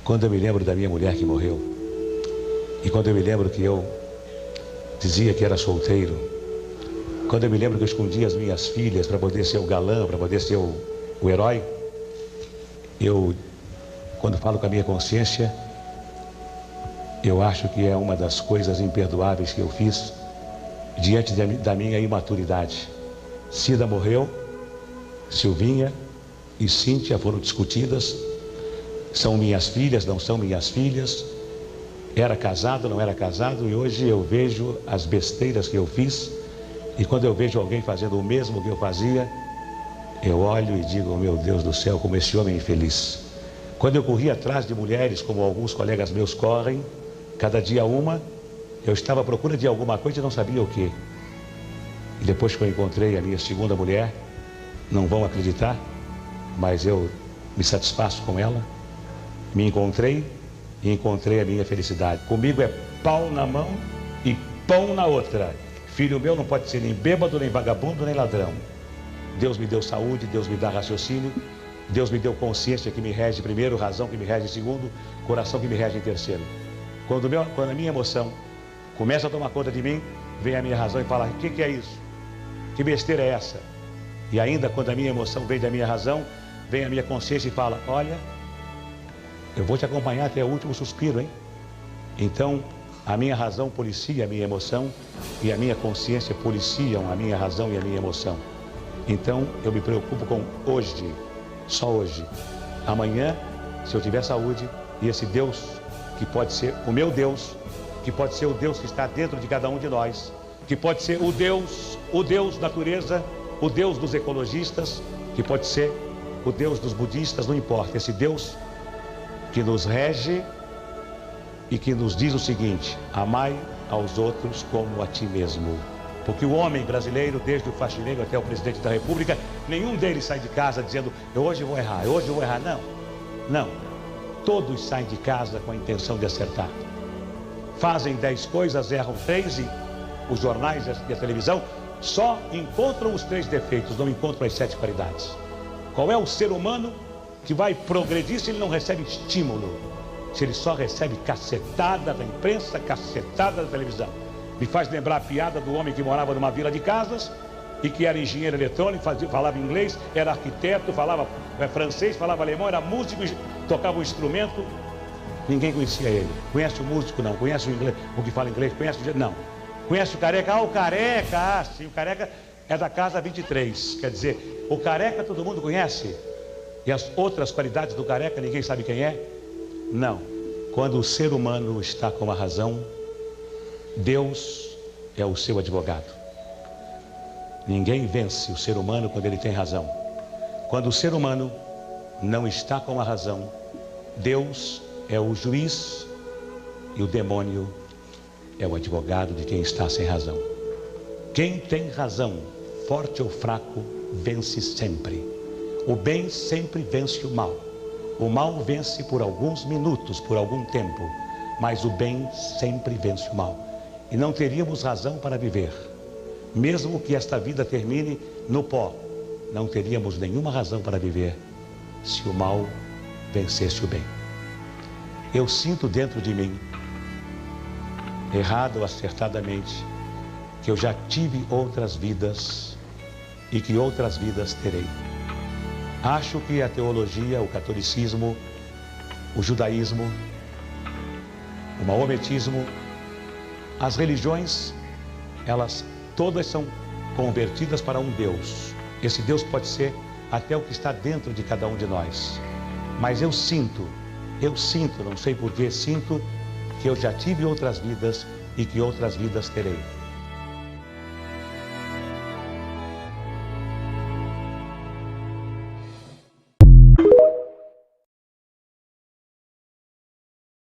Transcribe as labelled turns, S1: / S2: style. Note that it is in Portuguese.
S1: Quando eu me lembro da minha mulher que morreu, e quando eu me lembro que eu dizia que era solteiro, quando eu me lembro que eu escondia as minhas filhas para poder ser o galã, para poder ser o herói, eu, quando falo com a minha consciência, eu acho que é uma das coisas imperdoáveis que eu fiz diante da minha imaturidade. Cida morreu, Silvinha e Cíntia foram discutidas. São minhas filhas, não são minhas filhas. Era casado, não era casado. E hoje eu vejo as besteiras que eu fiz. E quando eu vejo alguém fazendo o mesmo que eu fazia, eu olho e digo, meu Deus do céu, como esse homem é infeliz. Quando eu corri atrás de mulheres, como alguns colegas meus correm, cada dia uma, eu estava à procura de alguma coisa e não sabia o que. E depois que eu encontrei a minha segunda mulher, não vão acreditar, mas eu me satisfaço com ela. Me encontrei e encontrei a minha felicidade. Comigo é pau na mão e pão na outra. Filho meu não pode ser nem bêbado, nem vagabundo, nem ladrão. Deus me deu saúde, Deus me dá raciocínio, Deus me deu consciência que me rege primeiro, razão que me rege em segundo, coração que me rege em terceiro. Quando a minha emoção começa a tomar conta de mim, vem a minha razão e fala, o que é isso? Que besteira é essa? E ainda quando a minha emoção vem da minha razão, vem a minha consciência e fala, olha, eu vou te acompanhar até o último suspiro, hein? Então, a minha razão policia a minha emoção e a minha consciência policiam a minha razão e a minha emoção. Então, eu me preocupo com hoje, só hoje. Amanhã, se eu tiver saúde, e esse Deus, que pode ser o meu Deus, que pode ser o Deus que está dentro de cada um de nós, que pode ser o Deus natureza, o Deus dos ecologistas, que pode ser o Deus dos budistas, não importa. Esse Deus que nos rege e que nos diz o seguinte, amai aos outros como a ti mesmo. Porque o homem brasileiro, desde o faxineiro até o presidente da República, nenhum deles sai de casa dizendo, hoje eu vou errar, hoje eu vou errar. Não, não. Todos saem de casa com a intenção de acertar. Fazem 10 coisas, erram 3 e os jornais e a televisão só encontram os 3 defeitos, não encontram as 7 qualidades. Qual é o ser humano que vai progredir se ele não recebe estímulo? Se ele só recebe cacetada da imprensa, cacetada da televisão. Me faz lembrar a piada do homem que morava numa vila de casas e que era engenheiro eletrônico, falava inglês, era arquiteto, falava francês, falava alemão, era músico, tocava um instrumento. Ninguém conhecia ele. Conhece o músico? Não. Conhece o inglês, o que fala inglês? Conhece o... Não. Conhece o careca? Ah, o careca! Ah, sim, o careca é da casa 23. Quer dizer, o careca todo mundo conhece. E as outras qualidades do careca ninguém sabe quem é? Não. Quando o ser humano está com a razão, Deus é o seu advogado. Ninguém vence o ser humano quando ele tem razão. Quando o ser humano não está com a razão, Deus é o juiz e o demônio é o advogado de quem está sem razão. Quem tem razão, forte ou fraco, vence sempre. O bem sempre vence o mal. O mal vence por alguns minutos, por algum tempo, mas o bem sempre vence o mal. E não teríamos razão para viver. Mesmo que esta vida termine no pó, não teríamos nenhuma razão para viver se o mal vencesse o bem. Eu sinto dentro de mim, errado ou acertadamente, que eu já tive outras vidas e que outras vidas terei. Acho que a teologia, o catolicismo, o judaísmo, o maometismo, as religiões, elas todas são convertidas para um Deus. Esse Deus pode ser até o que está dentro de cada um de nós. Mas eu sinto, não sei porquê, sinto que eu já tive outras vidas e que outras vidas terei.